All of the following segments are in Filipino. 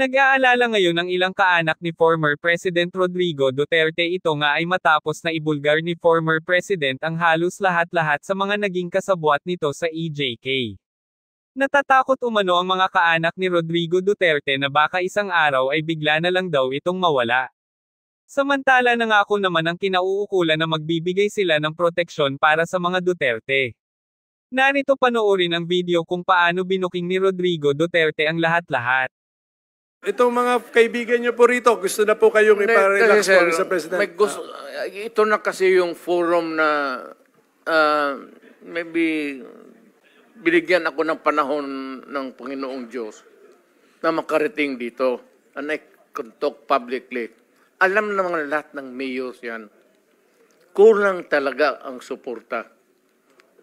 Nag-aalala ngayon ang ilang kaanak ni former President Rodrigo Duterte. Ito nga ay matapos na ibulgar ni former President ang halos lahat-lahat sa mga naging kasabwat nito sa EJK. Natatakot umano ang mga kaanak ni Rodrigo Duterte na baka isang araw ay bigla na lang daw itong mawala. Samantala nangako naman ang kinauukulan na magbibigay sila ng proteksyon para sa mga Duterte. Narito panoorin ang video kung paano binuking ni Rodrigo Duterte ang lahat-lahat. Itong mga kaibigan niyo po rito, gusto na po kayong iparelax po, Mr. President. Ito na kasi yung forum na maybe binigyan ako ng panahon ng Panginoong Diyos na makarating dito. And I can talk publicly. Alam naman lahat ng mayors yan. Kulang talaga ang suporta.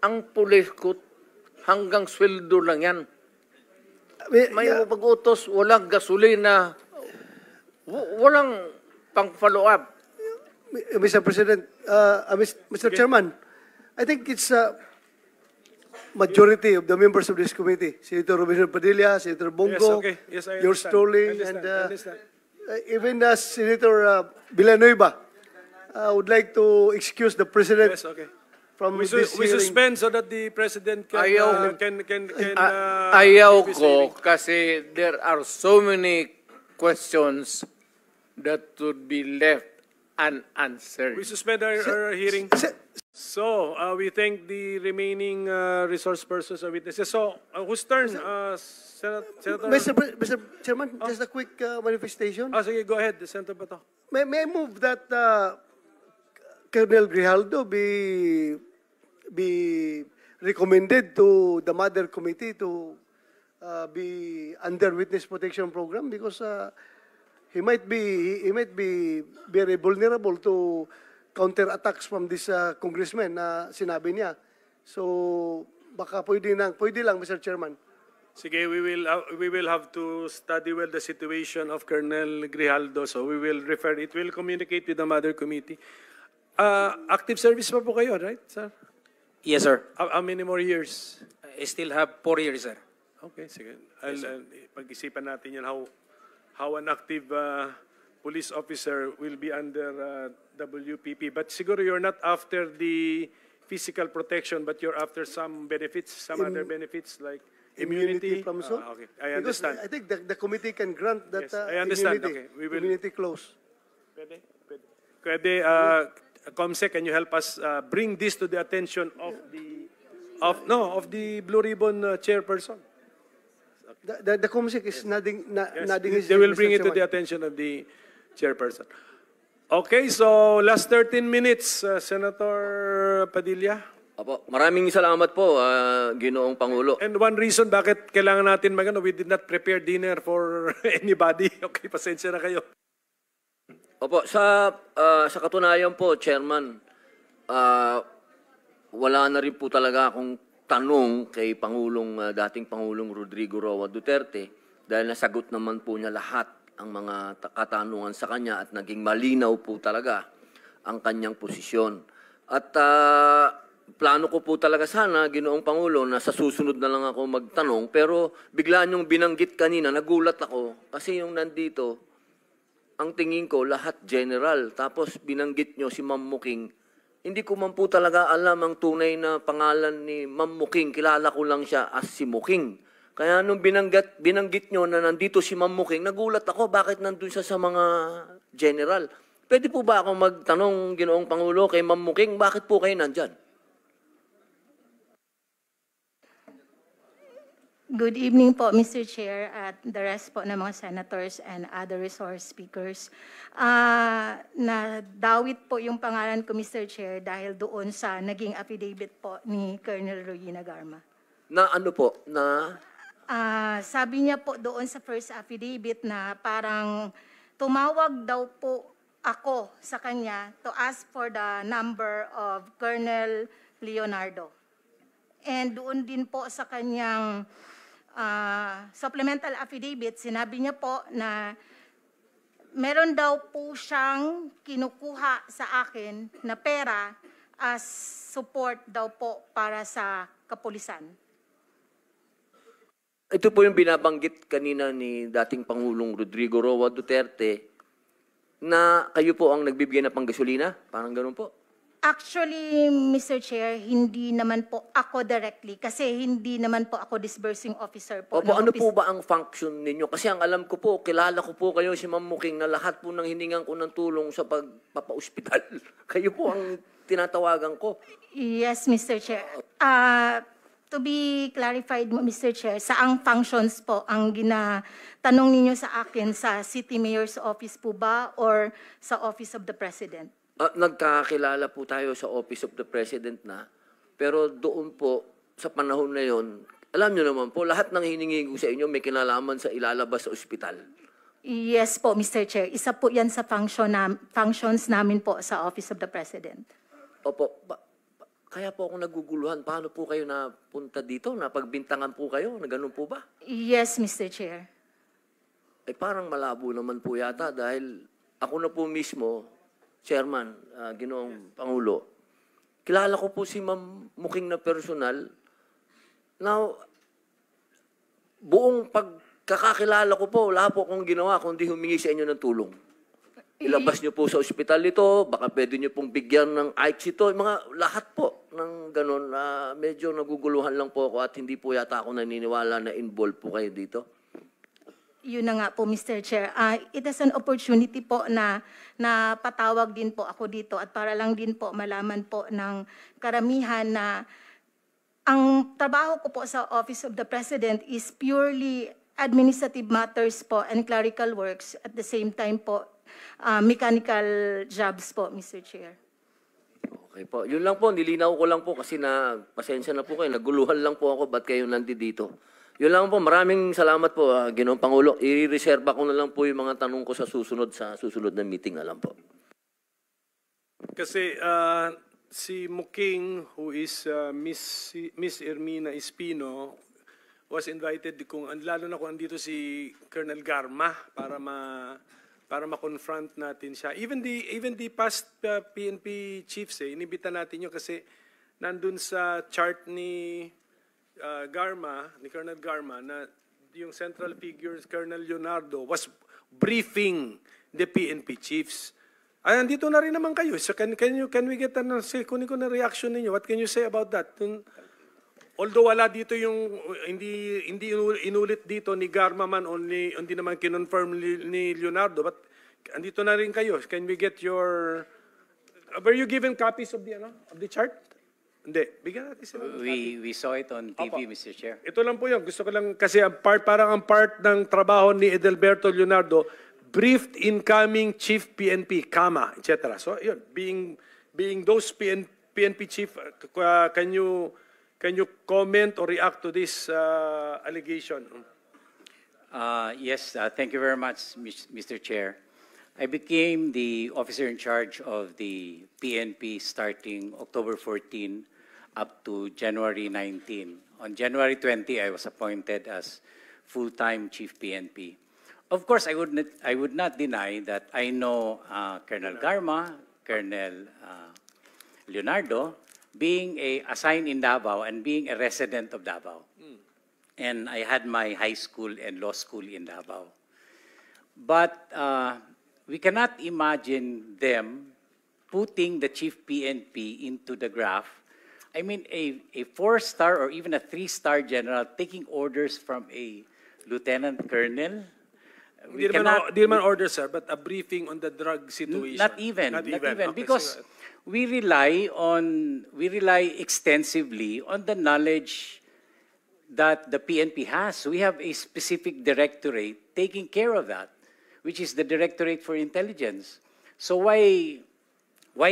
Ang pulis ko, hanggang sweldo lang yan. May pag-utos, walang gasolina, walang pang-follow up. Mr. President, Mr. Chairman, I think it's majority of the members of this committee. Senator Robinson Padilla, Senator Bongo, Yes, I yours truly, understand. and even Senator Villanueva would like to excuse the President. Yes, okay. From We this hearing. suspend so that the President can... Ayaw ko kasi there are so many questions that would be left unanswered. We suspend our hearing. So, we thank the remaining resource persons or witnesses. So, whose turn? Senator? Mr. Chairman, just a quick manifestation. Sige, go ahead, Senator Bato. May I move that Colonel Grijaldo be recommended to the Mother Committee to be under witness protection program because he might be very vulnerable to counter attacks from this congressman na sinabi niya. So baka pwede lang Mr. Chairman. Sige, we will have to study well the situation of Colonel Grijaldo, so we will refer it. We'll communicate with the Mother Committee. Active service pa po kayo, right, sir? Yes, sir. How many more years? I still have 4 years, sir. Okay, sige. Pag-isipan natin yan, how an active police officer will be under WPP. But siguro you're not after the physical protection, but you're after some benefits, other benefits like immunity from so. Okay, I understand. Because I think the committee can grant that Yes, I understand. immunity, Okay, we will- immunity clause. Pwede, Comsec, can you help us bring this to the attention of the Blue Ribbon chairperson? The COMSEC is nodding his They will head, bring Mr. it to the Chairman. attention of the chairperson. Okay, so last 13 minutes, Senator Padilla. Apo, maraming salamat po, Ginoong Pangulo. And one reason bakit kailangan natin we did not prepare dinner for anybody. Okay, pasensya na kayo. Opo, sa katunayan po, Chairman, wala na rin po talaga akong tanong kay dating Pangulong Rodrigo Roa Duterte dahil nasagot naman po niya lahat ang mga katanungan sa kanya at naging malinaw po talaga ang kanyang posisyon. At plano ko po talaga sana, Ginoong Pangulo, na sa susunod na lang ako magtanong, pero bigla niyong binanggit kanina, nagulat ako kasi yung nandito, ang tingin ko, lahat general. Tapos binanggit nyo si Ma'am Muking. Hindi ko man po talaga alam ang tunay na pangalan ni Ma'am Muking. Kilala ko lang siya as si Muking. Kaya nung binanggit nyo na nandito si Ma'am Muking, nagulat ako bakit nandun siya sa mga general. Pwede po ba akong magtanong, Ginoong Pangulo, kay Ma'am Muking, bakit po kayo nandyan? Good evening po, Mr. Chair, at the rest po ng mga senators and other resource speakers. Nadawit po yung pangalan ko, Mr. Chair, dahil doon sa naging affidavit po ni Colonel Rowena Garma. Na ano po? Na? Sabi niya po doon sa first affidavit na parang tumawag daw po ako sa kanya to ask for the number of Colonel Leonardo. And doon din po sa kanyang supplemental affidavit, sinabi niya po na meron daw po siyang kinukuha sa akin na pera as support daw po para sa kapulisan. ito po yung binabanggit kanina ni dating Pangulong Rodrigo Roa Duterte na kayo po ang nagbibigay na panggasolina? Parang ganun po. Actually, Mr. Chair, hindi naman po ako directly kasi hindi naman po ako disbursing officer po. Opo, ng ano office. po ba ang function ninyo? Kasi ang alam ko po, kilala ko po kayo si Ma'am Muking na lahat po ng hiningan ko ng tulong sa pagpapa-ospital. Kayo po ang tinatawagan ko. Yes, Mr. Chair. To be clarified, Mr. Chair, saang functions po ang ginatanong ninyo sa akin sa City Mayor's Office po ba or sa Office of the President? Nagkakilala po tayo sa Office of the President na, pero doon po, sa panahon na yon, alam nyo naman po, lahat ng hiningi ko sa inyo may kinalaman sa ilalabas sa ospital. Yes po, Mr. Chair. Isa po yan sa functions namin po sa Office of the President. Opo, kaya po ako naguguluhan. Paano po kayo napunta dito? Napagbintangan po kayo? Na ganun po ba? Yes, Mr. Chair. Eh parang malabo naman po yata dahil ako na po mismo, Chairman, Ginoong Pangulo, kilala ko po si Ma'am Muking na personal. Now, buong pagkakakilala ko po, wala po akong ginawa kundi humingi sa inyo ng tulong. Ilabas niyo po sa ospital ito, baka pwede niyo pong bigyan ng ICE ito, mga lahat po ng ganun. Medyo naguguluhan lang po ako at hindi po yata ako naniniwala na involved po kayo dito. Yun na nga po, Mr. Chair. It is an opportunity po na patawag din po ako dito at para lang din po malaman po ng karamihan na ang trabaho ko po sa Office of the President is purely administrative matters po and clerical works. At the same time po, mechanical jobs po, Mr. Chair. Okay po. Yun lang po, nilinaw ko lang po kasi pasensya na po kayo. Naguluhan lang po ako ba't kayo nandito. Yun lang po. Maraming salamat po, Ginoong Pangulo. I-reserve ko na lang po yung mga tanong ko sa susunod na meeting na lang po. Kasi si Muking, who is Miss Ermina Espino, was invited lalo na kung andito si Colonel Garma para ma-confront natin siya. Even the past PNP chiefs, inibita natin yun kasi nandun sa chart ni Colonel Garma, na yung central figures, Colonel Leonardo, was briefing the PNP chiefs. Ay, andito na rin naman kayo. So can we get kunin ko na reaction ninyo? What can you say about that? Although wala dito yung, hindi inulit dito ni Garma man o hindi naman kinonfirm ni Leonardo, but andito na rin kayo. Can we get your, were you given copies of the chart? Hindi. Bigyan natin sila. We saw it on TV, Mr. Chair. Ito lang po yun. Gusto ko lang, kasi parang ang part ng trabaho ni Edelberto Leonardo, briefed incoming chief PNP, etc. So, yun. Being those PNP chief, can you comment or react to this allegation? Yes, thank you very much, Mr. Chair. I became the officer in charge of the PNP starting October 14 up to January 19. On January 20, I was appointed as full-time chief PNP. Of course, I would not deny that I know Colonel Garma, Colonel Leonardo, being assigned in Davao and being a resident of Davao. And I had my high school and law school in Davao. But we cannot imagine them putting the chief PNP into the graph. I mean, a 4-star or even a 3-star general taking orders from a lieutenant colonel. Di naman order, sir, but a briefing on the drug situation. Not even. Okay, because so, we rely extensively on the knowledge that the PNP has. We have a specific directorate taking care of that, which is the Directorate for Intelligence. So why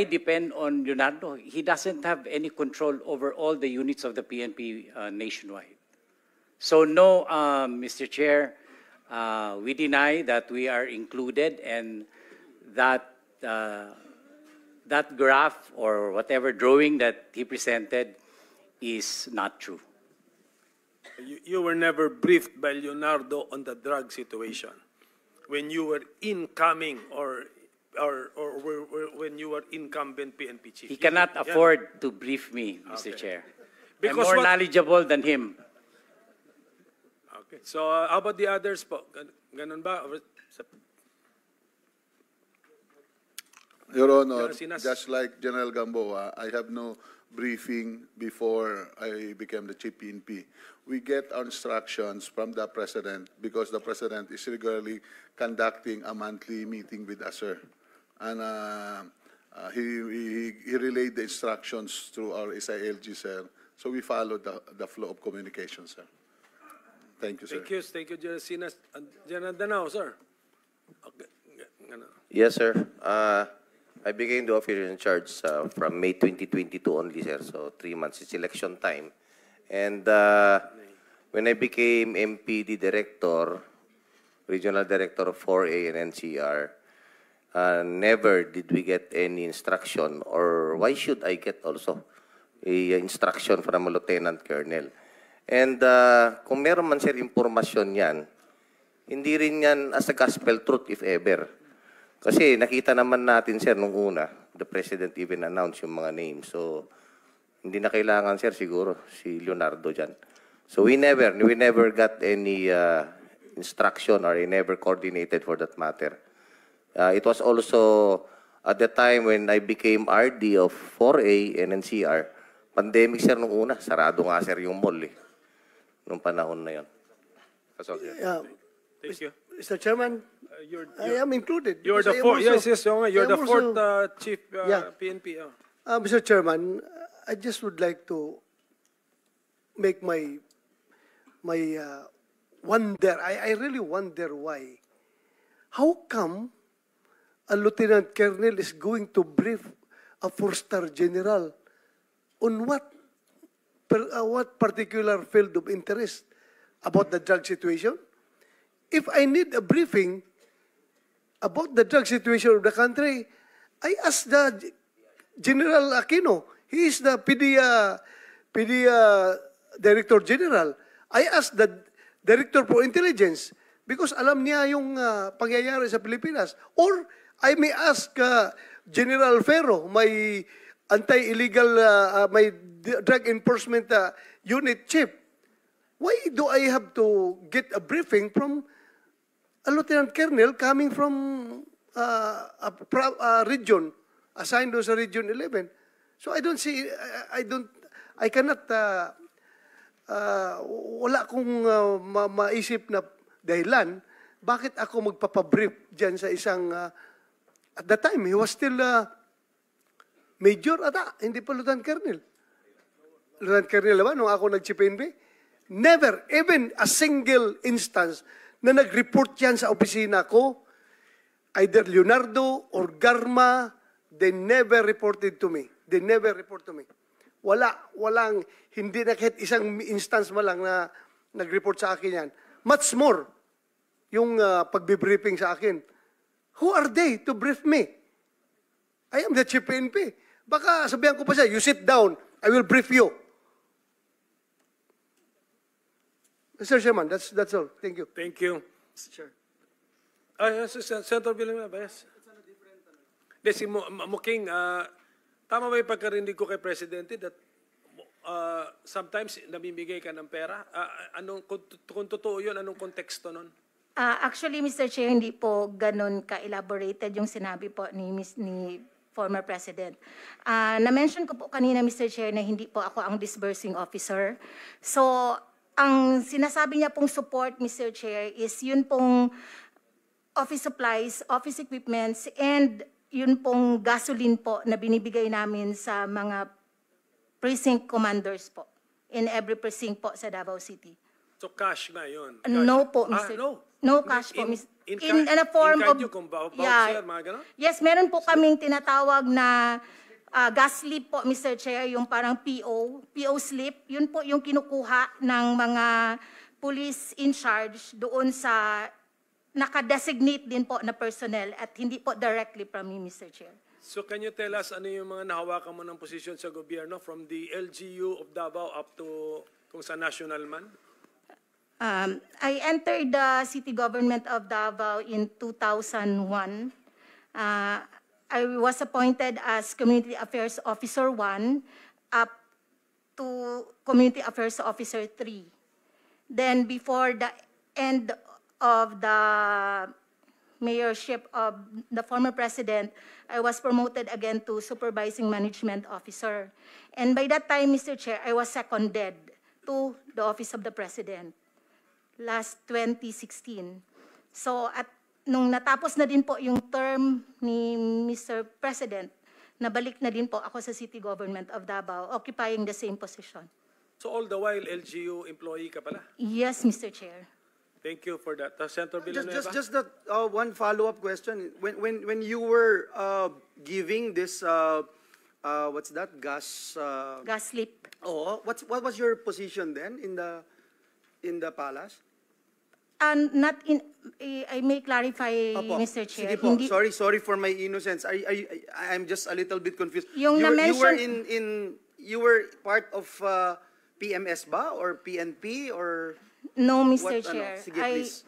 depend on Leonardo? He doesn't have any control over all the units of the PNP nationwide. So no, Mr. Chair, we deny that we are included and that that graph or whatever drawing that he presented is not true. You were never briefed by Leonardo on the drug situation when you were incoming or when you were incumbent PNP chief. He cannot afford to brief me, Mr. Chair. Because I'm more knowledgeable than him. Okay. So, how about the others po? Ganun ba? Your Honor, General Sinas. just like General Gamboa, I have no briefing before I became the Chief PNP. We get our instructions from the President because the President is regularly conducting a monthly meeting with us, sir. And he relayed the instructions through our SILG, sir. So we follow the flow of communication, sir. Thank you, sir. Thank you, General Sinas. General Danao, sir. Okay. Yes, sir. I became the officer in charge from May 2022 only, sir. So 3 months. It's election time. And when I became MPD Director, Regional Director of 4A and NCR, never did we get any instruction, or why should I get also a instruction from a Lieutenant Colonel? And kung meron man, sir, impormasyon yan, hindi rin yan as a gospel truth, if ever. Kasi nakita naman natin, sir, nung una, the President even announced yung mga names. So, hindi na kailangan, sir, siguro, si Leonardo dyan. So, we never got any instruction or we never coordinated for that matter. It was also at the time when I became RD of 4A and NCR, pandemic, sir, nung una. Sarado nga, sir, yung mall, eh. Nung panahon na yun. That's all, sir. Thank you. Mr. Chairman, I am included. You're the fourth. Yes, you're the fourth chief PNP. Mr. Chairman, I just would like to make my wonder. I really wonder why. How come a lieutenant colonel is going to brief a four-star general on what particular field of interest about the drug situation? If I need a briefing about the drug situation of the country, I ask the General Aquino. He is the PDEA Director General. I ask the Director for Intelligence because alam niya yung pangyayari sa Pilipinas. Or I may ask General Ferro, my anti-illegal, my drug enforcement unit chief. Why do I have to get a briefing from a lieutenant colonel coming from a region assigned to Region 11? So I don't see, I cannot, wala akong maisip na dahilan bakit ako magpapabrief dyan sa isang, at the time, he was still major ata, hindi pa lieutenant colonel. Lieutenant colonel ba, nung ako nag-CPNP? Never, even a single instance na nag-report yan sa opisina ko, either Leonardo or Garma, they never reported to me. They never report to me. Walang, hindi na kahit isang instance mo lang na nag-report sa akin yan. Much more, yung pagbibriefing sa akin. Who are they to brief me? I am the chief PNP. Baka sabihan ko pa siya, you sit down, I will brief you. Mr. Chairman, that's all. Thank you. Thank you. Mr. Chair. Yes, Senator Villanueva, yes. Si Muking, tama ba yung pagkarinig ko kay Presidente that sometimes namimigay ka ng pera? Kung totoo yun, anong konteksto nun? Actually, Mr. Chair, hindi po ganun ka-elaborated yung sinabi po ni former President. Na-mention ko po kanina, Mr. Chair, na hindi po ako ang disbursing officer. So, ang sinasabi niya pong support, Mr. Chair, is yun pong office supplies, office equipments, and yun pong gasoline po na binibigay namin sa mga precinct commanders po in every precinct po sa Davao City. So cash na yun? No po, Mr. No cash po, Mr. In a form of... voucher, mga gano'n? Yes, meron po kaming tinatawag na gas slip po, Mr. Chair, yung parang PO slip. Yun po yung kinukuha ng mga police in charge doon sa naka-designate din po na personnel at hindi po directly from me, Mr. Chair. So can you tell us ano yung mga nahawakan mo ng posisyon sa gobyerno from the LGU of Davao up to kung sa national man? I entered the city government of Davao in 2001. I was appointed as Community Affairs Officer 1 up to Community Affairs Officer 3. Then before the end of the mayorship of the former president, I was promoted again to supervising management officer. And by that time, Mr. Chair, I was seconded to the office of the president last 2016. So nung natapos na din po yung term ni Mr. President, nabalik na din po ako sa City Government of Davao, occupying the same position. So all the while, LGU employee ka pala? Yes, Mr. Chair. Thank you for that. Senator Villanueva? Just that one follow-up question. When you were giving this, what's that, gas? Gas slip. Oh, what was your position then in the palace? Not in, I may clarify, Opo. Mr. Chair. Sige po. Hindi, Sorry for my innocence. I'm just a little bit confused. Yung you were na-mention- you were part of PMS ba or PNP or no, Mr. what? Chair. Sige, please.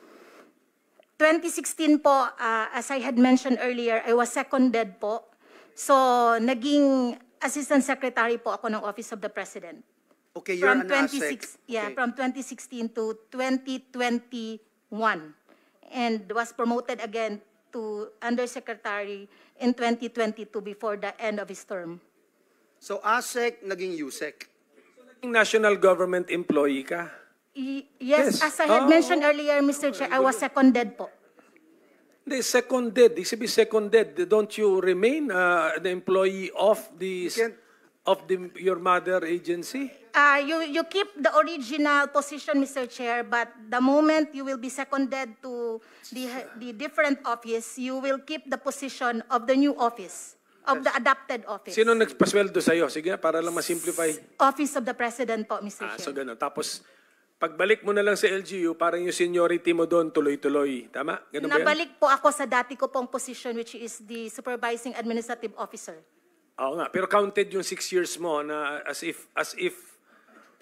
2016 po, as I had mentioned earlier, I was seconded po. So, naging Assistant Secretary po ako ng Office of the President. Okay, you're From an ASEC. Yeah, Okay. from 2016 to 2021. And was promoted again to Undersecretary in 2022 before the end of his term. So ASEC naging USEC. National government employee ka? Yes, Yes. as I had mentioned earlier, Mr. Chair, I was seconded po. Hindi, seconded. Ibig sabihin seconded. Don't you remain the employee of your mother agency? You keep the original position, Mr. Chair, but the moment you will be seconded to the different office, you will keep the position of the new office, of the adopted office. Sino nagpasweldo sa'yo? Sige, para lang ma-simplify. Office of the President po, Mr. Chair. So gano'n. Tapos, pagbalik mo na lang sa LGU, parang yung seniority mo doon tuloy-tuloy. Tama? Ganun ba yan? Nabalik po ako sa dati ko pong position, which is the Supervising Administrative Officer. Oo nga. Pero counted yung 6 years mo na as if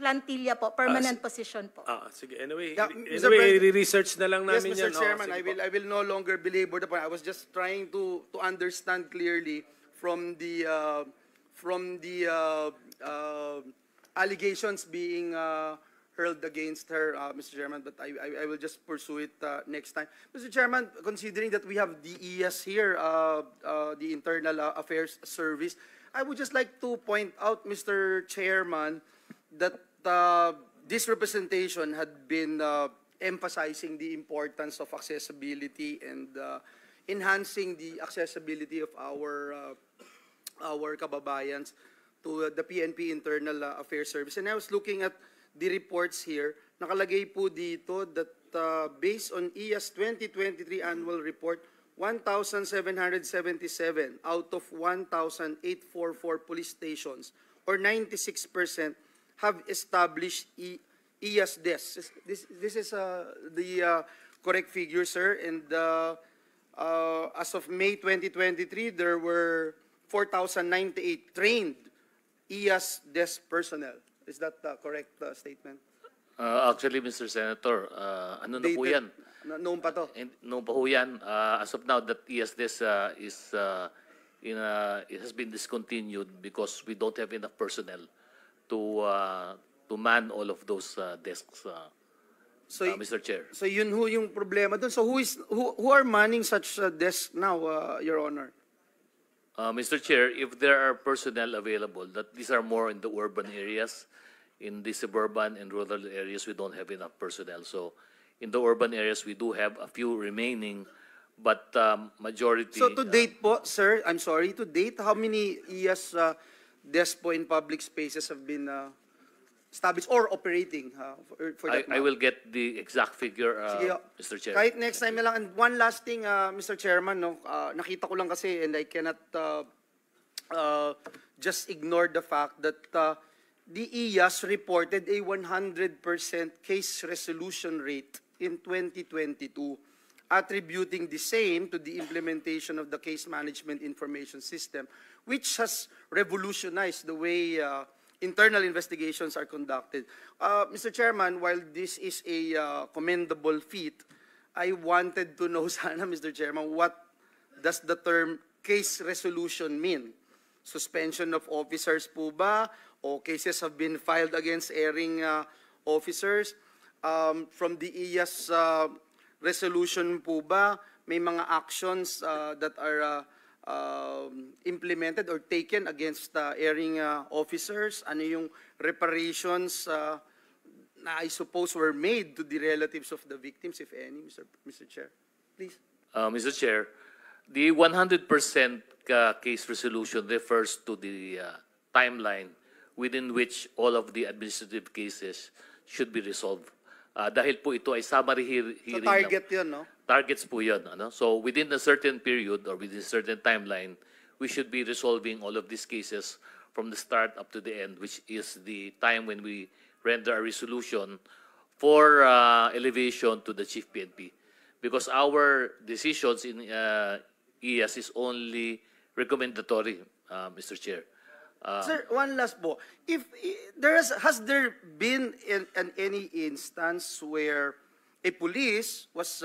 Plantilla po, permanent position po. sige. Anyway, Yeah, Mr. President. research na lang Yes, namin Mr. yan. Chairman, sige po. I will no longer belabor the point. I was just trying to understand clearly from the allegations being hurled against her, Mr. Chairman, but I will just pursue it next time. Mr. Chairman, considering that we have the ES here, the Internal Affairs Service, I would just like to point out, Mr. Chairman, that this representation had been emphasizing the importance of accessibility and enhancing the accessibility of our kababayans to the PNP Internal Affairs Service. And I was looking at the reports here. Nakalagay po dito that based on ES 2023 annual report, 1,777 out of 1,844 police stations, or 96%, have established ES desks. This is the correct figure, sir. And as of May 2023, there were 4,098 trained ES desk personnel. Is that the correct statement? Actually, Mr. Senator, ano na po yan? Noon pa to? Noon pa po yan. As of now, that ESDES it has been discontinued because we don't have enough personnel to man all of those desks, Mr. Chair. So yun ho yung problema doon. So who are manning such desks now, Your Honor? Mr. Chair, if there are personnel available, that these are more in the urban areas. In the suburban and rural areas, we don't have enough personnel. So in the urban areas, we do have a few remaining, but majority... So to date po, sir, I'm sorry, to date, how many ES desks po in public spaces have been established or operating for that I will get the exact figure, Mr. Chair. Kahit next time na lang. And one last thing, Mr. Chairman, no, nakita ko lang kasi and I cannot just ignore the fact that the ES reported a 100% case resolution rate in 2022, attributing the same to the implementation of the Case Management Information System, which has revolutionized the way internal investigations are conducted. Mr. Chairman, while this is a commendable feat, I wanted to know sana, Mr. Chairman, what does the term case resolution mean? Suspension of officers po ba? O cases have been filed against erring officers? from the IAS resolution po ba, may mga actions that are implemented or taken against erring officers? Ano yung reparations na I suppose were made to the relatives of the victims, if any, Mr. Chair? Please. Mr. Chair, the 100% case resolution refers to the timeline within which all of the administrative cases should be resolved. Dahil po ito ay summary hearing. So target yun, no? Targets po yun. Ano? So within a certain period or within a certain timeline, we should be resolving all of these cases from the start up to the end, which is the time when we render a resolution for elevation to the Chief PNP. Because our decisions in IAS is only recommendatory, Mr. Chair. Sir, one last po. If has there been any instance where a police was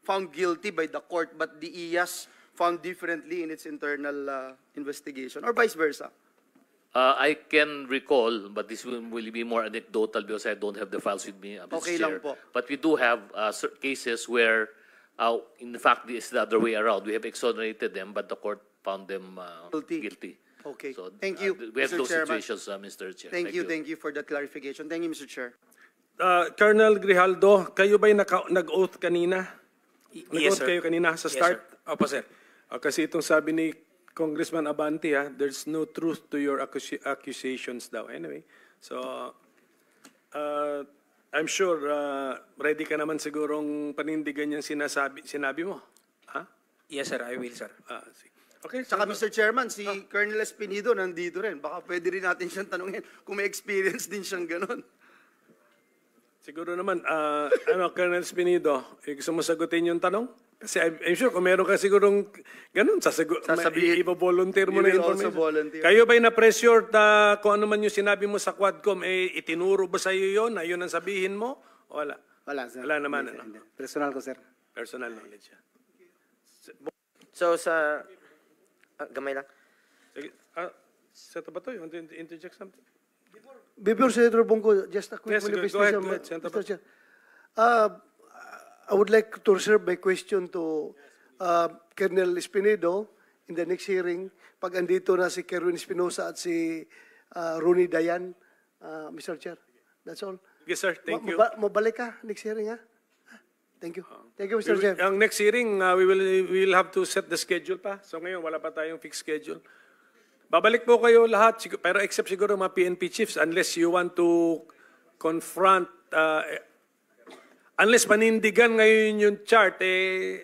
found guilty by the court but the IAS found differently in its internal investigation, or vice versa? I can recall, but this will be more anecdotal because I don't have the files with me, Mr. Okay Chair. lang po. But we do have cases where, in fact, it's the other way around. We have exonerated them, but the court found them guilty. Okay. So, Thank you, we have Mr. those Chairman. situations, Mr. Chair. Thank you for that clarification. Thank you, Mr. Chair. Colonel Grijaldo, kayo ba'y nag-oath kanina? Yes, Nag-oath sir. kayo kanina sa Yes, start? sir. Opo, sir. Kasi itong sabi ni Congressman Abante, there's no truth to your accusations daw. Anyway, so I'm sure ready ka naman sigurong panindigan yung sinabi mo. Ha? Yes, sir. I will, sir. Sige. Okay. Saka Mr. Chairman, si Colonel Espinido nandito rin. Baka pwede rin natin siyang tanungin kung may experience din siyang ganun. Siguro naman, Colonel Espinido, gusto mo sagutin yung tanong? Kasi I'm sure kung meron ka sigurong ganun, Sasabihin. i-volunteer mo na You will also information. volunteer. Kayo ba'y na-pressure na kung ano man yung sinabi mo sa Quadcom, itinuro ba sa iyo yun? Na yun ang sabihin mo? O wala? Wala, sir. Wala naman, Hindi, ano? hindi. Personal ko, sir. Personal knowledge yan. So sa gamay lang. Sige. Seto ba to? You want to interject something? Before Senator Bongo, just a quick Yes, go manifestation, ahead, Senator Mr. Chair. I would like to reserve my question to Colonel Espinido in the next hearing. Pag andito na si Kerwin Espinosa at si Ronnie Dayan, Mr. Chair. That's all. Yes, sir. Thank you. Mabalik ka next hearing, ha? Thank you. Thank you, Mr. Chair. Ang next hearing, we will have to set the schedule pa. So ngayon, wala pa tayong fixed schedule. Babalik po kayo lahat, pero except siguro mga PNP chiefs, unless you want to confront, unless panindigan ngayon yung chart,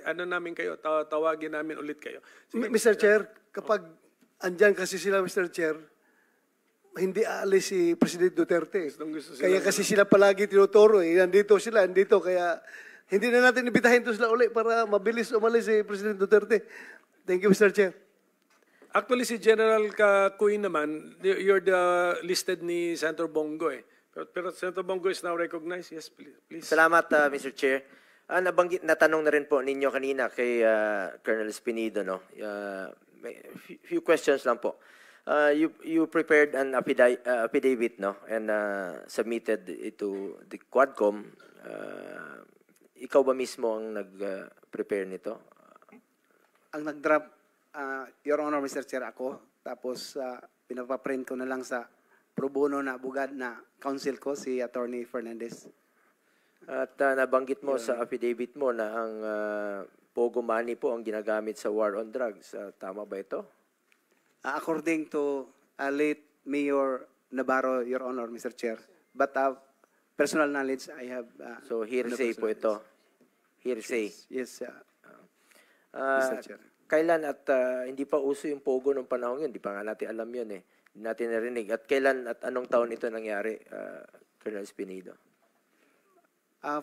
ano namin kayo, tawagin namin ulit kayo. Sige, Mr. Chair, kapag andyan kasi sila, Mr. Chair, hindi aalis si President Duterte. Kaya kasi sila palagi tinuturo. Nandito sila, andito. Kaya hindi na natin ibitahin to sila ulit para mabilis umalis si President Duterte. Thank you, Mr. Chair. Actually, si General Kakuy naman, you're the listed ni Senator Bongo eh. Pero Senator Bongo is now recognized. Yes, please. Salamat, Mr. Chair. Nabanggit na tanong na rin po ninyo kanina kay Colonel Espinido, no? May few questions lang po. You prepared an affidavit, no? And submitted it to the Quadcom. Ikaw ba mismo ang nag-prepare nito? Ang nag-draft, Your Honor, Mr. Chair, ako. Tapos, pinapaprint ko na lang sa pro bono na bugad na counsel ko, si Attorney Fernandez. At nabanggit mo sa affidavit mo na ang Pogo money po ang ginagamit sa war on drugs. Tama ba ito? According to late Mayor Navarro, Your Honor, Mr. Chair. But personal knowledge, I have... so, hearsay po ito. Hearsay. Yes, Mr. Chair. Kailan at hindi pa uso yung Pogo nung panahon yun? Hindi pa nga natin alam yun eh. Hindi natin narinig. At kailan at anong taon ito nangyari, Colonel Espinido?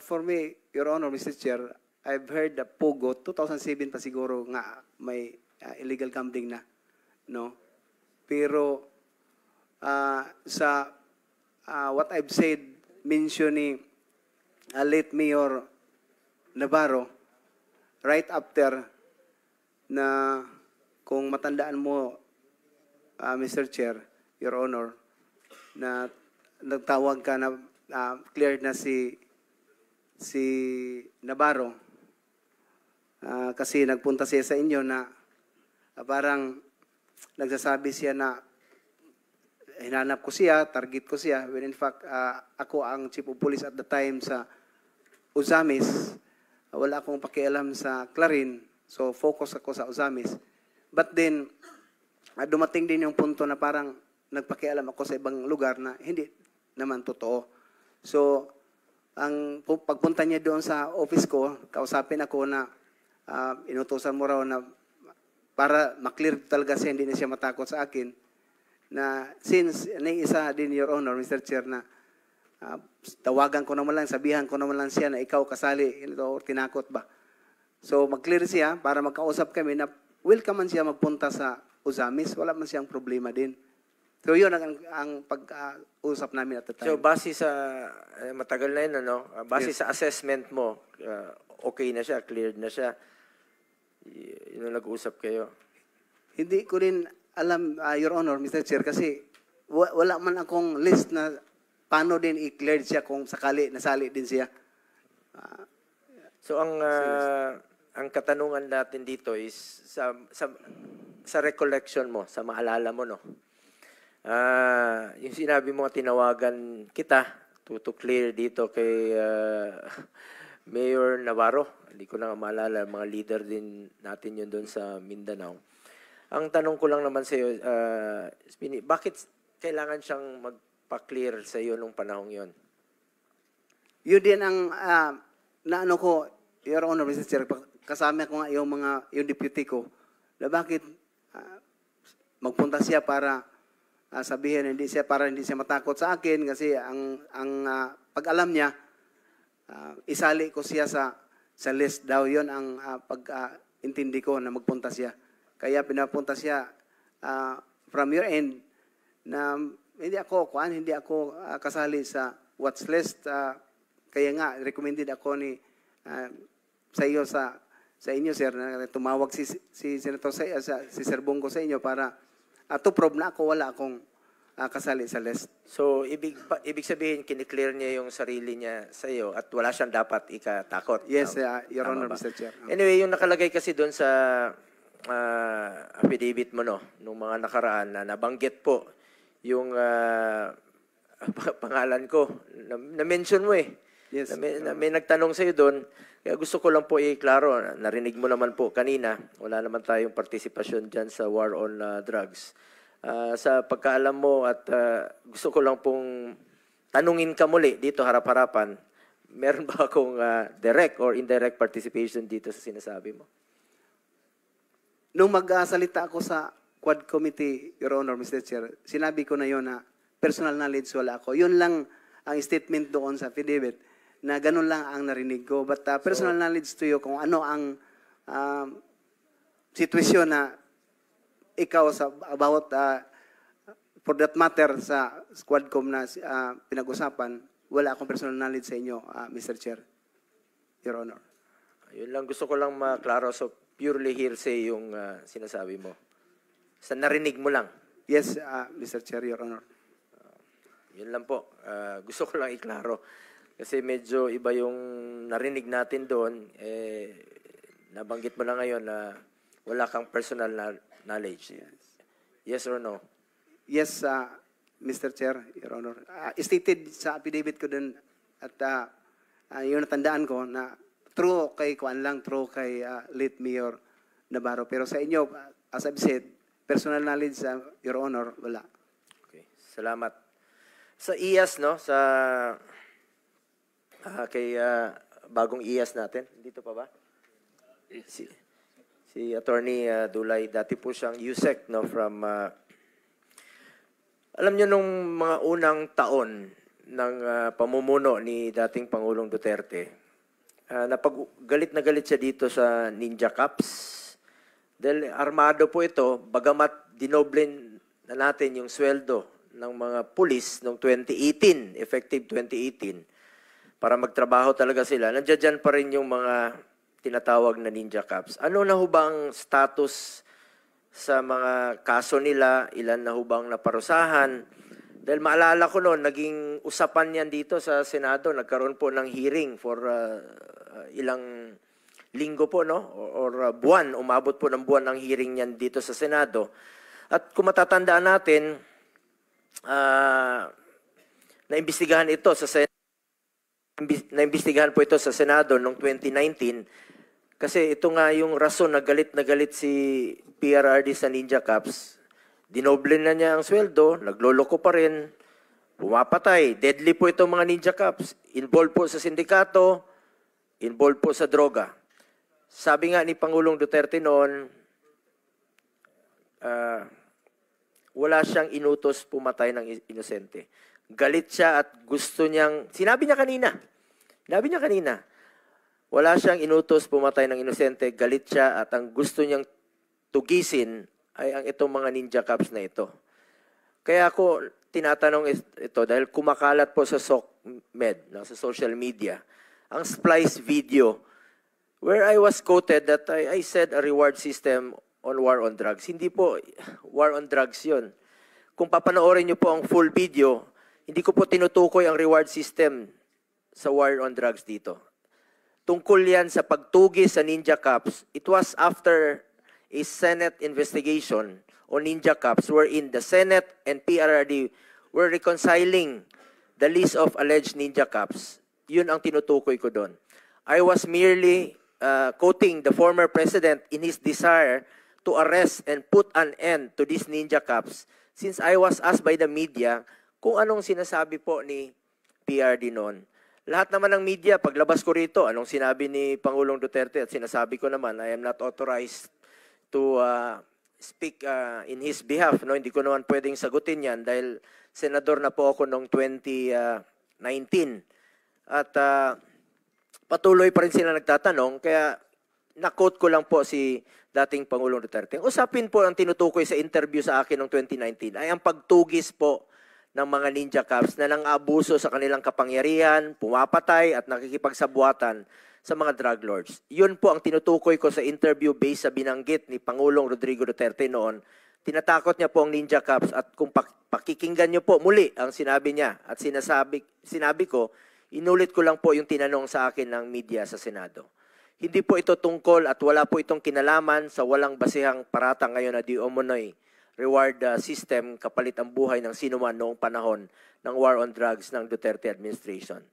For me, Your Honor, Mr. Chair, I've heard the Pogo, 2007 pa siguro nga may illegal gambling na. No? Pero sa what I've said, mentioning late Mayor Navarro, right after na kung matandaan mo, Mr. Chair, Your Honor, na nagtawag ka na cleared na si si Navarro, kasi nagpunta siya sa inyo na parang nagsasabi siya na hinanap ko siya, target ko siya, when in fact, ako ang chief of police at the time sa Uzamis. Wala akong pakialam sa Clarin, so focus ako sa Uzamis. But then, dumating din yung punto na parang nagpakialam ako sa ibang lugar na hindi naman totoo. So, ang pagpunta niya doon sa office ko, kausapin ako na inutusan mo raw na para maklear talaga siya, hindi na siya matakot sa akin, na since isa din, Your Honor, Mr. Chair, na tawagan ko naman lang, sabihan ko naman lang siya na ikaw kasali, ito, or tinakot ba. So, mag-clear siya para magkausap kami na welcome man siya magpunta sa Uzamis, wala man siyang problema din. So, yun ang pag-usap namin at the time. So, base sa, matagal na yun, ano? Base sa assessment mo, okay na siya, cleared na siya, yun ang nag-usap kayo? Hindi ko rin alam, Your Honor, Mr. Chair, kasi wala man akong list na paano din i-cleared siya kung sakali nasali din siya. So ang katanungan natin dito is sa recollection mo, sa maalala mo, no? Yung sinabi mo tinawagan kita to clear dito kay Mayor Navarro. Hindi ko na maalala, mga leader din natin yun doon sa Mindanao. Ang tanong ko lang naman sa iyo, bakit kailangan siyang magpa-clear sa iyo nung panahong yon? Yun din ang naano ko, Your Honor, Mr. Chair, kasama ko nga yung deputy ko, na bakit magpunta siya para sabihin hindi siya matakot sa akin kasi ang pag-alam niya, isali ko siya sa list daw. Yun ang pag-intindi ko na magpunta siya. Kaya pinapunta siya from your end na hindi ako kasali sa watch list. Kaya nga recommended ako sa iyo sa inyo, sir, na tumawag si Senator si Sir Bongo sa inyo para to prove na ako wala akong kasali sa list. So ibig sabihin kiniklear niya yung sarili niya sa iyo at wala siyang dapat ikatakot. Yes, Your Honor, Mr. Chair. Anyway, yung nakalagay kasi doon sa affidavit mo, no, nung mga nakaraan na nabanggit po yung pangalan ko, na-mention mo eh. Yes. May nagtanong sa iyo doon, kaya gusto ko lang po i-klaro, narinig mo naman po kanina, wala naman tayong partisipasyon dyan sa war on drugs. Sa pagkaalam mo at gusto ko lang pong tanungin ka muli dito harap-harapan, meron ba akong direct or indirect participation dito sa sinasabi mo? Nung magsalita ako sa Quad Committee, Your Honor, Mr. Chair, sinabi ko na yun na personal knowledge wala ako. Yun lang ang statement doon sa affidavit na ganun lang ang narinig ko. But personal knowledge to you kung ano ang sitwasyon na ikaw about for that matter sa Squadcom na pinag-usapan, wala akong personal knowledge sa inyo, Mr. Chair, Your Honor. Yun lang, gusto ko lang maklaro. So, purely hearsay yung sinasabi mo. Sa narinig mo lang. Yes, Mr. Chair, Your Honor. Yun lang po. Gusto ko lang iklaro. Kasi medyo iba yung narinig natin doon. Nabanggit mo na ngayon na wala kang personal knowledge. Yes or no? Yes, Mr. Chair, Your Honor. Stated sa affidavit ko doon at yung natandaan ko na true kay late Mayor Navarro. Pero sa inyo, as I've said, personal knowledge, Your Honor, wala. Okay. Salamat. Sa IAS, no? Sa kay bagong IAS natin. Dito pa ba? Si Attorney Dulay, dati po siyang USEC, no? From, alam niyo nung mga unang taon ng pamumuno ni dating Pangulong Duterte, galit na galit siya dito sa Ninja Cups. Dahil armado po ito, bagamat dinoble na natin yung sweldo ng mga pulis noong 2018, effective 2018, para magtrabaho talaga sila. Nandiyan dyan pa rin yung mga tinatawag na Ninja Cups. Ano na ho ba ang status sa mga kaso nila? Ilan na ho bang naparusahan? Dahil maalala ko noon, naging usapan yan dito sa Senado, nagkaroon po ng hearing for ilang linggo po, no? Or buwan, umabot po ng buwan ang hearing yan dito sa Senado. At kung matatandaan natin, naimbestigahan ito sa naimbestigahan po ito sa Senado noong 2019 kasi ito nga yung rason na galit si PRRD sa Ninja Cups. Dinoble na niya ang sweldo, nagloloko pa rin, pumapatay. Deadly po itong mga Ninja Cups. Involved po sa sindikato, involved po sa droga. Sabi nga ni Pangulong Duterte noon, wala siyang inutos pumatay ng inosente. Galit siya at gusto niyang, sinabi niya kanina, wala siyang inutos pumatay ng inosente, galit siya at ang gusto niyang tugisin ay ang itong mga Ninja Cups na ito. Kaya ako tinatanong ito dahil kumakalat po sa SOCMED, sa social media, ang splice video where I was quoted that I said a reward system on war on drugs. Hindi po war on drugs yun. Kung papanoorin niyo po ang full video, hindi ko po tinutukoy ang reward system sa war on drugs dito. Tungkol yan sa pagtugis sa Ninja Cups. It was after a Senate investigation on Ninja Cups wherein the Senate and PRRD were reconciling the list of alleged Ninja Cups. Yun ang tinutukoy ko doon. I was merely quoting the former president in his desire to arrest and put an end to these Ninja Cups since I was asked by the media kung anong sinasabi po ni PRD noon. Lahat naman ng media, paglabas ko rito, anong sinabi ni Pangulong Duterte at sinasabi ko naman, I am not authorized to speak in his behalf. No? Hindi ko naman pwedeng sagutin yan dahil senador na po ako noong 2019. At patuloy pa rin sila nagtatanong, kaya na-quote ko lang po si dating Pangulong Duterte. Usapin po ang tinutukoy sa interview sa akin noong 2019 ay ang pagtugis po ng mga Ninja Cups na nang-abuso sa kanilang kapangyarihan, pumapatay at nakikipagsabuatan sa mga drug lords. Yun po ang tinutukoy ko sa interview based sa binanggit ni Pangulong Rodrigo Duterte noon. Tinatakot niya po ang Ninja Cups at kung pakikinggan niyo po muli ang sinabi niya at sinabi ko, inulit ko lang po yung tinanong sa akin ng media sa Senado. Hindi po ito tungkol at wala po itong kinalaman sa walang basehang paratang ngayon na di umunoy reward system kapalit ang buhay ng sinuman noong panahon ng war on drugs ng Duterte administration.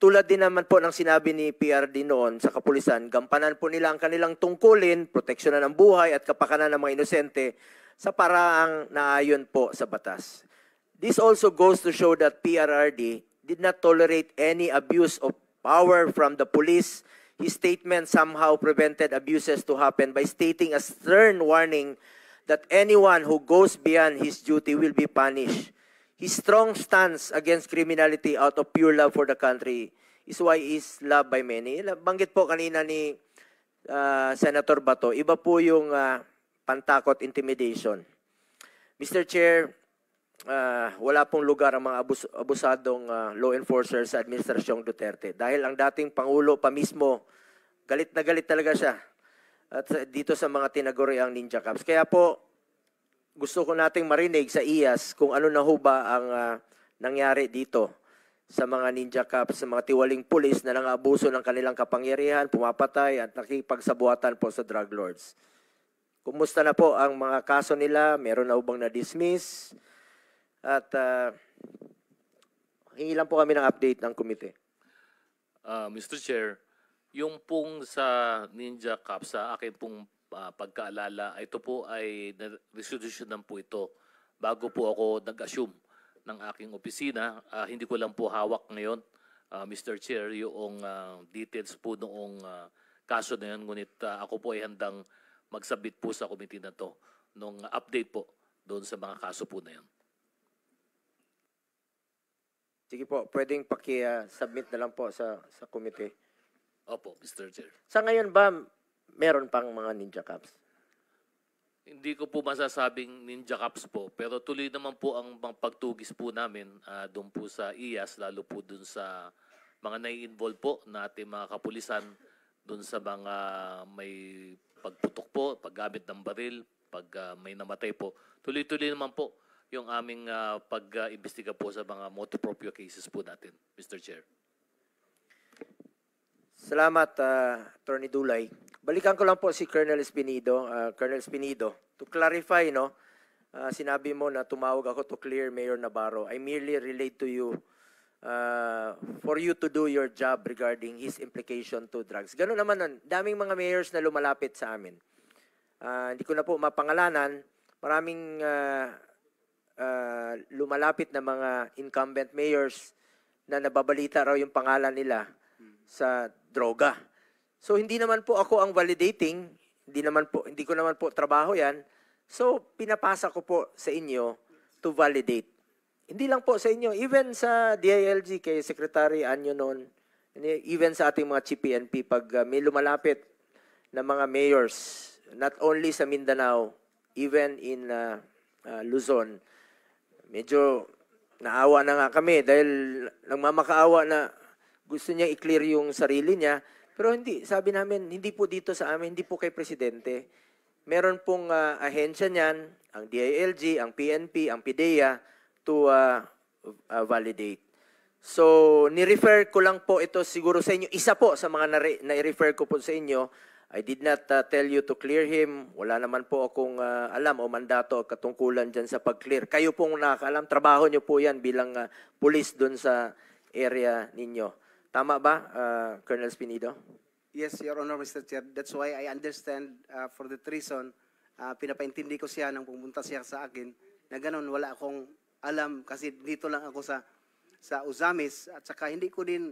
Tulad din naman po ng sinabi ni PRD noon sa kapulisan, gampanan po nila ang kanilang tungkulin, proteksyonan ng buhay at kapakanan ng mga inosente sa paraang naayon po sa batas. This also goes to show that PRRD did not tolerate any abuse of power from the police. His statement somehow prevented abuses to happen by stating a stern warning that anyone who goes beyond his duty will be punished. His strong stance against criminality out of pure love for the country is why he is loved by many. Banggit po kanina ni Senator Bato, iba po yung pantakot intimidation. Mr. Chair, wala pong lugar ang mga abusadong law enforcers sa Administrasyong Duterte. Dahil ang dating Pangulo pa mismo, galit na galit talaga siya at dito sa mga tinaguriang Ninja Cups. Kaya po, gusto ko nating marinig sa IAS kung ano na ho ba ang nangyari dito sa mga Ninja Cups, sa mga tiwaling pulis na nang-abuso ng kanilang kapangyarihan, pumapatay at nakipagsabuatan po sa drug lords. Kumusta na po ang mga kaso nila? Meron na ubang na-dismiss? At hingi lang po kami ng update ng komite. Mr. Chair, yung pong sa Ninja Cups, sa akin pong pagkaalala, ito po ay resolution lang po ito bago po ako nag-assume ng aking opisina. Hindi ko lang po hawak ngayon, Mr. Chair, yung details po noong kaso na yun. Ngunit ako po ay handang magsabit po sa committee na to nung update po doon sa mga kaso po na yun. Sige po, pwedeng paki-submit na lang po sa committee. Opo, Mr. Chair. Sa ngayon ba, meron pang mga Ninja Cups? Hindi ko po masasabing Ninja Cups po, pero tuloy naman po ang pagtugis po namin doon po sa IAS, lalo po doon sa mga nai-involve po na ating mga kapulisan, doon sa mga may pagputok po, paggamit ng baril, pag may namatay po. Tuloy-tuloy naman po yung aming pag-imbestiga po sa mga motu proprio cases po natin, Mr. Chair. Salamat, Attorney Dulay. Balikan ko lang po si Colonel Espinido. Colonel Espinido, to clarify, no, sinabi mo na tumawag ako to clear Mayor Navarro. I merely relate to you for you to do your job regarding his implication to drugs. Ganun naman nun. Daming mga mayors na lumalapit sa amin. Hindi ko na po mapangalanan. Maraming lumalapit na mga incumbent mayors na nababalita raw yung pangalan nila sa droga. So hindi naman po ako ang validating, hindi ko naman po trabaho 'yan. So pinapasa ko po sa inyo to validate. Hindi lang po sa inyo, even sa DILG kay Secretary Anyo noon, even sa ating mga Chief PNP pag may lumalapit na mga mayors, not only sa Mindanao, even in Luzon, medyo naawa na nga kami dahil nagmamakaawa na gusto niya i-clear yung sarili niya. Pero hindi, sabi namin, hindi po dito sa amin, hindi po kay Presidente. Meron pong ahensya niyan, ang DILG, ang PNP, ang PIDEA, to validate. So, ni-refer ko lang po ito siguro sa inyo. Isa po sa mga na-refer ko po sa inyo. I did not tell you to clear him. Wala naman po akong alam o mandato o katungkulan dyan sa pag-clear. Kayo pong nakakaalam, trabaho nyo po yan bilang police dun sa area ninyo. Tama ba, Colonel Espinido? Yes, Your Honor, Mr. Chair. That's why I understand for that reason, pinapaintindi ko siya nang pumunta siya sa akin na ganun, wala akong alam kasi dito lang ako sa Uzamis at saka hindi ko din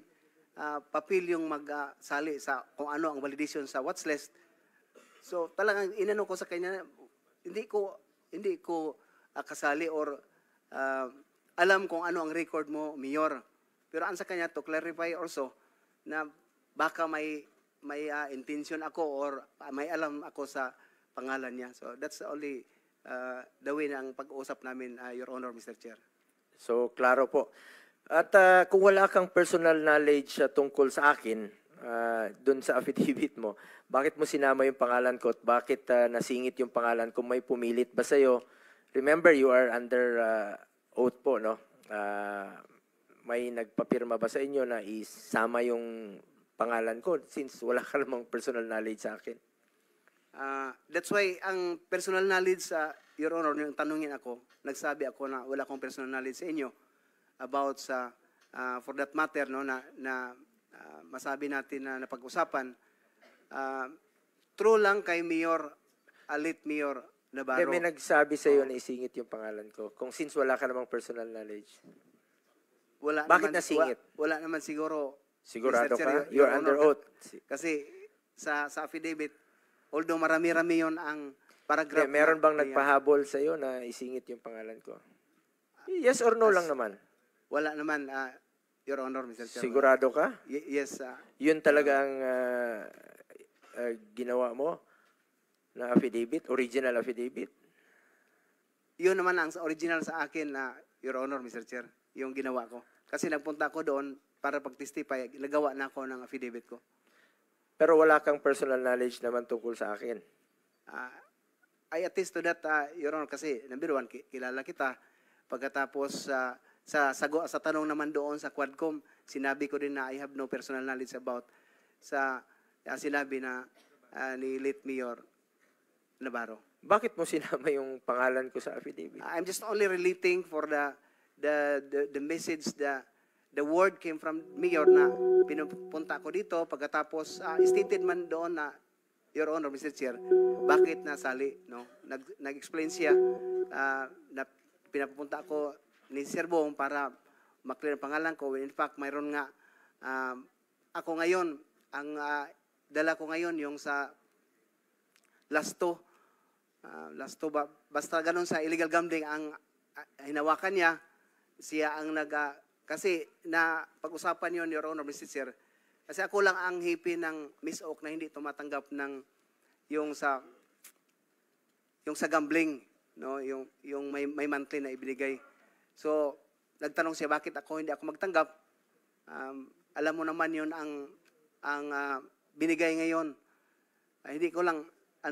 papil yung magsali sa kung ano ang validation sa watch list. So talagang inano ko sa kanya, hindi ko kasali or alam kung ano ang record mo, Mayor. Pero ang sa kanya to clarify also na baka may intention ako or may alam ako sa pangalan niya. So that's only the way ng pag-uusap namin, Your Honor, Mr. Chair. So, klaro po. At kung wala kang personal knowledge tungkol sa akin, dun sa affidavit mo, bakit mo sinama yung pangalan ko at bakit nasingit yung pangalan ko? May pumilit ba sa'yo? Remember, you are under oath po, no? May nagpapirma ba sa inyo na isama yung pangalan ko since wala ka namang personal knowledge sa akin? That's why ang personal knowledge, Your Honor, yung tanungin ako, nagsabi ako na wala akong personal knowledge sa inyo about for that matter, no, na masabi natin na napag-usapan. True lang kay Mayor, late Mayor Navarro. May nagsabi sa iyo na isingit yung pangalan ko kung since wala ka namang personal knowledge. Bakit nasingit? Wala naman siguro. Sigurado ka? Your You're under Honor, oath. Kasi sa affidavit, although marami-rami yun ang paragraph. Meron bang nagpahabol sa iyo na isingit yung pangalan ko? Yes or no lang naman? Wala naman, Your Honor, Mr. Chairman. Sigurado ka? Yes. Yun talaga ang ginawa mo na affidavit, original affidavit? Yun naman ang original sa akin, Your Honor, Mr. Chair, yung ginawa ko. Kasi nagpunta ako doon para pag-testify, nagawa na ako ng affidavit ko. Pero wala kang personal knowledge naman tungkol sa akin. I attest to that, Your Honor, kasi number one, kilala kita. Pagkatapos sa tanong naman doon sa Quadcom, sinabi ko din na I have no personal knowledge about sa sinabi na ni late Mayor Navarro. Bakit mo sinama yung pangalan ko sa affidavit? I'm just only relating for the message, the word came from Mayor na pinupunta ko dito. Pagkatapos, stated man doon na, Your Honor, Mr. Chair, bakit nasali, no? Nag-explain siya na pinapunta ko ni Sir Bong para maklear ang pangalan ko. In fact, mayroon nga, ako ngayon, ang dala ko ngayon yung sa Lasto ba? Basta ganun sa illegal gambling ang hinawakan niya. Siya ang kasi na pag-usapan yon, Your Honor, Mr. Chair. Kasi ako lang ang hipi ng Miss Oak na hindi tumatanggap ng yung sa gambling, no, yung may monthly na ibinigay. So, nagtanong siya bakit hindi ako magtanggap. Alam mo naman yun ang binigay ngayon. Hindi ko lang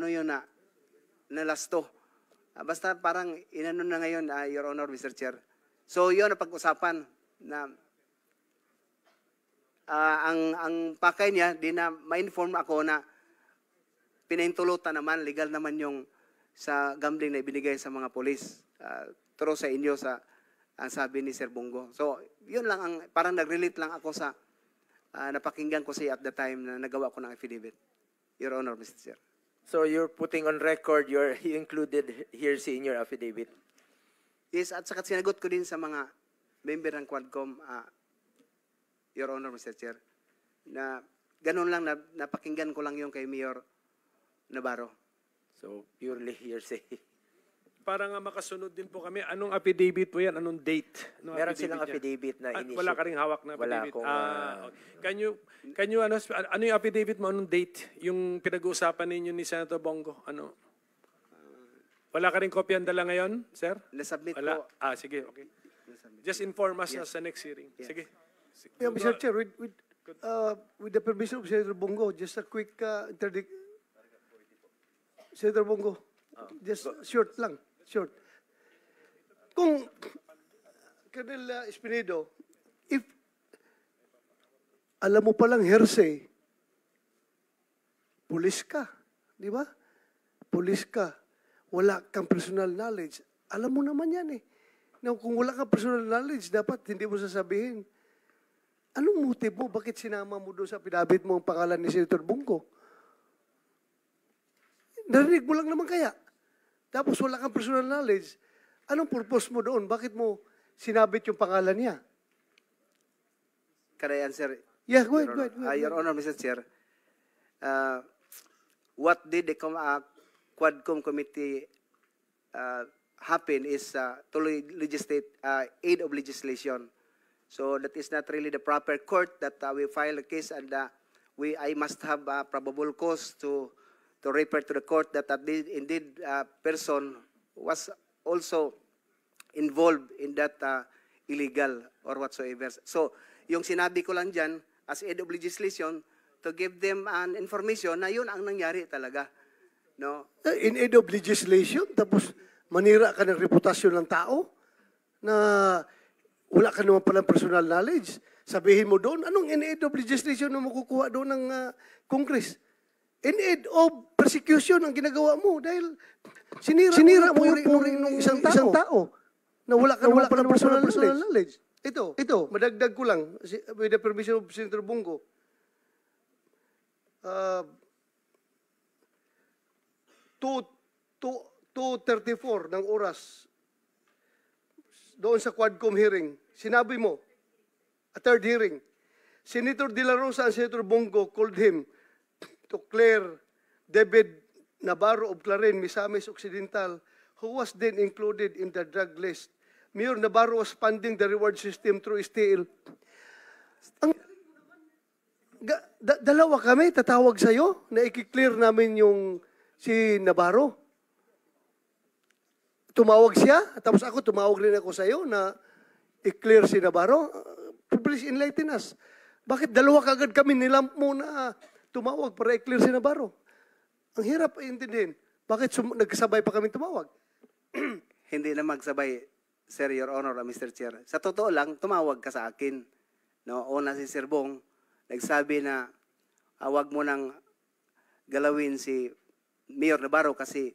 yun na Lasto. Basta parang inano na ngayon, Your Honor, Mr. Chair. So yun ang pag-usapan na ang pakay niya, di na ma-inform ako na pinahintulutan naman, legal naman yung sa gambling na ibinigay sa mga polis. Turo sa inyo ang sabi ni Sir Bongo. So yun lang, parang nag-relate lang ako sa napakinggan ko siya at the time na nagawa ko ng affidavit. Your Honor, Mr. Chair. So you're putting on record you included hearsay in your affidavit? Yes, at saka sinagot ko din sa mga member ng Quadcom, Your Honor, Mr. Chair, na ganun lang, napakinggan ko lang yung kay Mayor Navarro. So purely hearsay. Para nga makasunod din po kami, anong affidavit po yan? Anong date? Meron silang affidavit na in-issue. Wala ka ring hawak na affidavit? Wala akong... Can you, ano yung affidavit mo? Anong date? Yung pinag-uusapan ninyo ni Senator Bongo? Ano? Wala ka ring kopya dala ngayon, sir? Nasubmit Wala? ko. Sige, okay. Just inform us sa next hearing. Yes. Sige. Yeah, Mr. Chair, with the permission of Senator Bongo, just a quick interdict. Senator Bongo, just short lang. Short. Kung, Colonel Espinedo, if alam mo palang hearsay, pulis ka, di ba? Pulis ka, wala kang personal knowledge. Alam mo naman yan eh. Now, kung wala kang personal knowledge, dapat hindi mo sasabihin. Anong motive mo? Bakit sinama mo doon sa pinabit mo ang pangalan ni Senator Bongo? Narinig mo lang naman kaya. Tapos wala kang personal knowledge. Anong purpose mo doon? Bakit mo sinabit yung pangalan niya? Can I answer? Yeah, go ahead. Your Honor, Mr. Chair, what did the Quadcom committee happen is to legislate aid of legislation. So that is not really the proper court that we file a case, and I must have probable cause to refer to the court that indeed person was also involved in that illegal or whatsoever. So, yung sinabi ko lang dyan, as aid of legislation, to give them an information na yun ang nangyari talaga. No? In aid of legislation, tapos manira ka ng reputasyon ng tao na wala ka naman palang personal knowledge. Sabihin mo doon, anong in aid of legislation na makukuha doon ng Congress? In aid of persecution ang ginagawa mo dahil sinira mo yung isang tao na wala ka naman palang personal knowledge. Ito, madagdag ko lang with the permission of Senator Bongo. 2:34 ng oras doon sa Quadcom hearing, sinabi mo, a third hearing, Senator De La Rosa and Senator Bongo called him to clear David Navarro of Clarin, Misamis Occidental, who was then included in the drug list. Mayor Navarro was funding the reward system through STL. Dalawa kami tatawag sa'yo na i-clear namin yung si Navarro. Tumawag siya, tapos ako tumawag rin ako sa'yo na i-clear si Navarro. Please enlighten us. Bakit dalawa kagad kami nilamp mo na tumawag para i-clear si Navarro? Ang hirap intindihin. Bakit nagkasabay pa kami tumawag? Hindi na magsabay, Sir, Your Honor, Mr. Chair. Sa totoo lang, tumawag ka sa akin. No, una si Sir Bong, nagsabi na wag mo nang galawin si Mayor Navarro kasi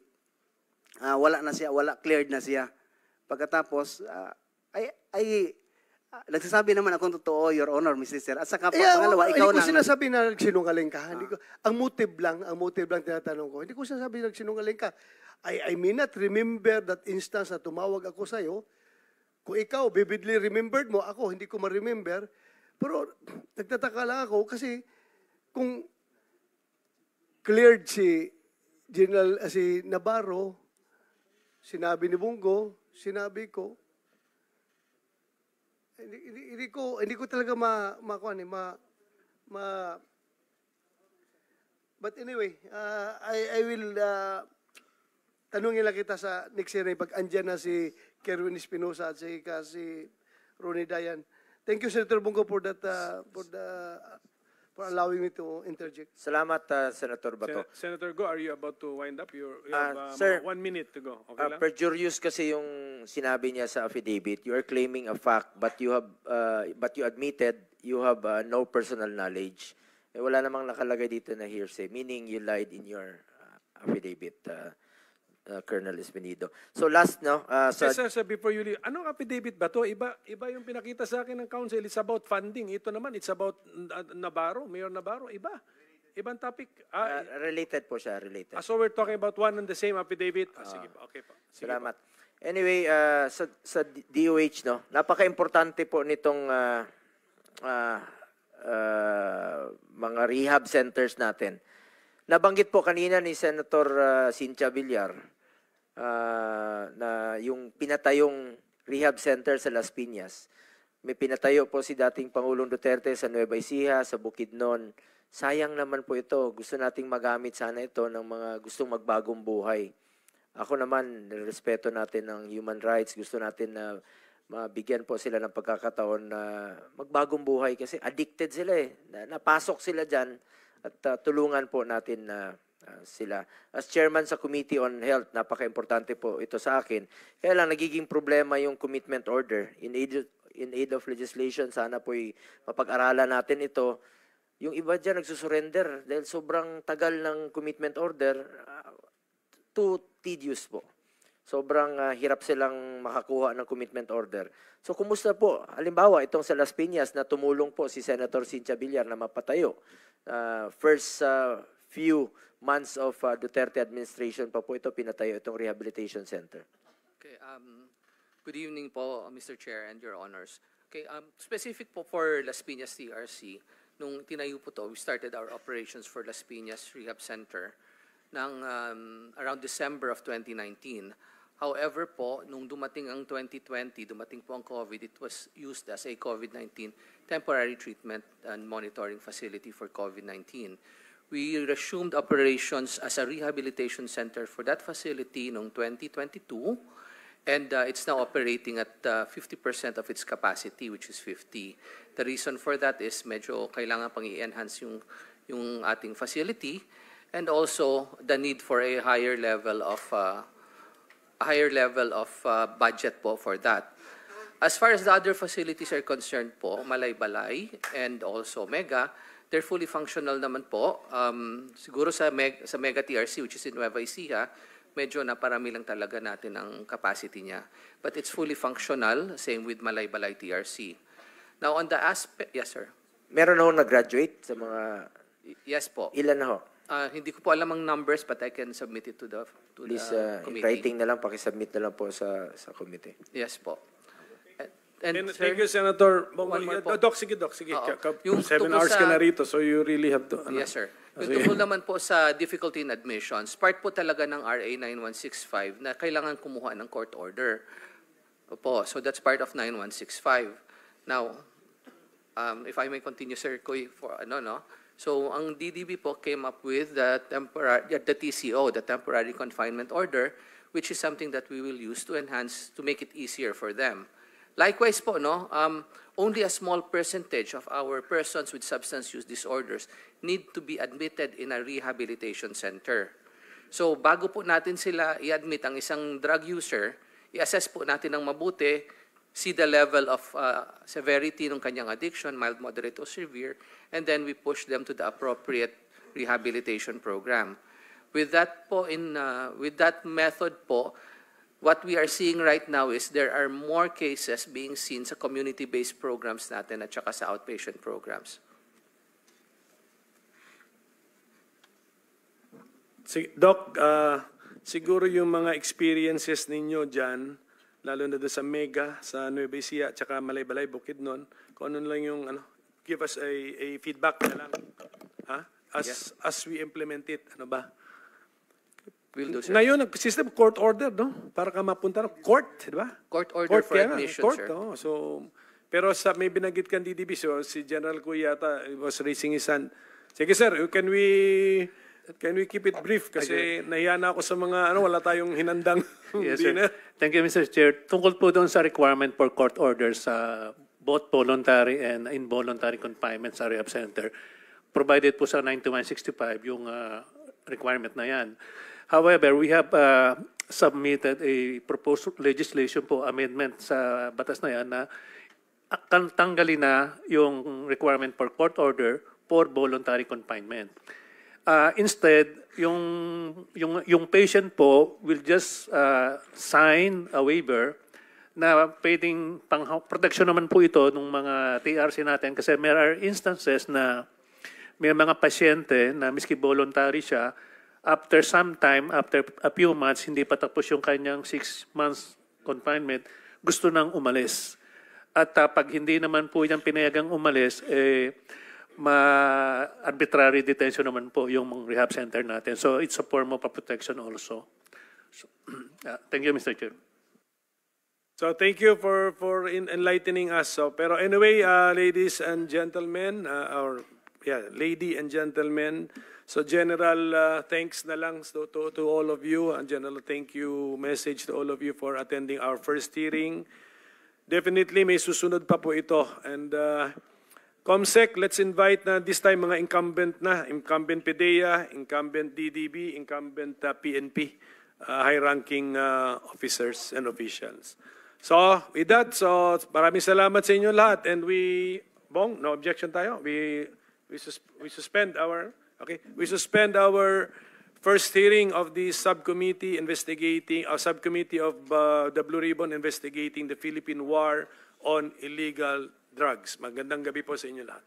wala cleared na siya. Pagkatapos, nagsasabi naman akong totoo, Your Honor, Mr. Chair. At saka pangalawa, ikaw lang. Hindi ko sinasabi na nagsinungaling ka. Ang motive lang tinatanong ko. Hindi ko sinasabi na nagsinungaling ka. I may not remember that instance na tumawag ako sa'yo. Kung ikaw, vividly remembered mo, ako, hindi ko ma-remember. Pero nagtataka lang ako kasi kung cleared si Navarro, sinabi ni Bongo, sinabi ko, hindi ko talaga but anyway, I will tanungin lang kita sa next hearing pag andyan na si Kerwin Espinosa at si Ronnie Dayan. Thank you, Senator Bongo, for for allowing me to interject. Salamat, Senator Bato. Senator Go, are you about to wind up? You have sir, 1 minute to go. Okay lang? Perjurious kasi yung sinabi niya sa affidavit. You are claiming a fact, but you admitted you have no personal knowledge. Eh, wala namang nakalagay dito na hearsay, meaning you lied in your affidavit, Colonel Espinido. So last, no? Sir, before you leave, anong affidavit ba to? Iba yung pinakita sa akin ng council. It's about funding. Ito naman, it's about Navarro, Mayor Navarro. Ibang topic. Related po siya, related. So we're talking about one and the same affidavit. Sige po, okay po. Sige Salamat. po. Anyway, sa DOH, no? Napaka-importante po nitong mga rehab centers natin. Nabanggit po kanina ni Senator Cynthia Villar na yung pinatayong rehab center sa Las Piñas. May pinatayo po si dating Pangulong Duterte sa Nueva Ecija, sa Bukidnon. Sayang naman po ito. Gusto nating magamit sana ito ng mga gustong magbagong buhay. Ako naman, respeto natin ng human rights. Gusto natin na mabigyan po sila ng pagkakataon na magbagong buhay kasi addicted sila eh. Napasok sila dyan at tulungan po natin sila. As chairman sa Committee on Health, napaka-importante po ito sa akin. Kaya lang nagiging problema yung commitment order. In aid of legislation, sana po'y mapag-aralan natin ito. Yung iba dyan nagsusurrender dahil sobrang tagal ng commitment order, too tedious po. Sobrang hirap silang makakuha ng commitment order. So kumusta po? Halimbawa, itong sa Las Piñas na tumulong po si Senator Cynthia Villar na mapatayo. First few months of Duterte administration pa po ito pinatayo itong rehabilitation center. Okay, good evening po, Mr. Chair and Your Honors. Okay, specific po for Las Piñas TRC, nung tinayo po to, we started our operations for Las Piñas Rehab Center ng around December of 2019. However po, nung dumating ang 2020, dumating po ang COVID, it was used as a COVID-19 temporary treatment and monitoring facility for COVID-19. We resumed operations as a rehabilitation center for that facility noong 2022, and it's now operating at 50% of its capacity, which is 50. The reason for that is medyo kailangan pang i-enhance yung ating facility, and also the need for a higher level of budget po for that. As far as the other facilities are concerned po, Malaybalay and also Mega, they're fully functional naman po. Siguro sa Mega TRC, which is in Nueva Ecija, medyo naparami lang talaga natin ang capacity niya. But it's fully functional, same with Malaybalay TRC. Now on the aspect, yes sir. Meron na ho nag-graduate sa mga... Yes po. Ilan na ho? Hindi ko po alam ang numbers, but I can submit it to the Please, committee. writing na lang, pakisubmit na lang po sa committee. Yes po. And thank you, Senator. Doc, sige. Yung 7 hours ka na rito, so you really have to... Yes, sir. Yung tungkol naman po sa difficulty in admissions, part po talaga ng RA 9165 na kailangan kumuha ng court order. Opo, so that's part of 9165. Now, if I may continue, sir, for so ang DDB po came up with the TCO, the temporary confinement order, which is something that we will use to enhance, to make it easier for them. Likewise po, only a small percentage of our persons with substance use disorders need to be admitted in a rehabilitation center. So bago po natin sila i-admit ang isang drug user, i-assess po natin ng mabuti, see the level of severity ng kanyang addiction, mild, moderate, or severe, and then we push them to the appropriate rehabilitation program. With that po, with that method po, what we are seeing right now is there are more cases being seen sa community-based programs natin at saka sa outpatient programs. Doc, siguro yung mga experiences ninyo dyan, lalo na doon sa Mega, sa Nueva Ecija, at saka Malaybalay, Bukidnon, kung ano lang yung, give us a feedback na lang. As we implement it, ano ba? Will do, sir. Ngayon, system court order, no? Para ka mapunta ng court, di ba? Court order for admission, court, sir. Oh. So, pero may binanggit kang DDB, so si General Cuyata was raising his hand. Sige, sir, can we keep it brief? Kasi nahiya na ako sa mga, wala tayong hinandang dinner. Thank you, Mr. Chair. Tungkol po doon sa requirement for court orders sa both voluntary and involuntary confinement sa rehab center. provided po sa 9165 yung requirement na yan. However, we have submitted a proposed legislation po, amendment sa batas na yan na tanggalin na yung requirement for court order for voluntary confinement. Instead, yung patient po will just sign a waiver na pwedeng protection naman po ito ng mga TRC natin kasi there are instances na may mga pasyente na miski voluntary siya, after some time, after a few months, hindi pa tapos yung kanyang 6 months confinement, gusto nang umalis. At pag hindi naman po yung pinayagang umalis, arbitrary detention naman po yung rehab center natin. So it's a form of a protection also. So, thank you, Mr. Chair. So thank you for enlightening us. So, pero anyway, ladies and gentlemen, lady and gentlemen, so general thanks na lang to all of you. A general thank you message to all of you for attending our first hearing. Definitely may susunod pa po ito. And COMSEC, let's invite na this time mga incumbent PDEA, incumbent DDB, incumbent PNP, high-ranking officers and officials. So, with that, maraming salamat sa inyo lahat. And Bong, no objection tayo? We suspend our first hearing of the subcommittee subcommittee of the Blue Ribbon investigating the Philippine War on illegal drugs. Magandang gabi po sa inyo lahat.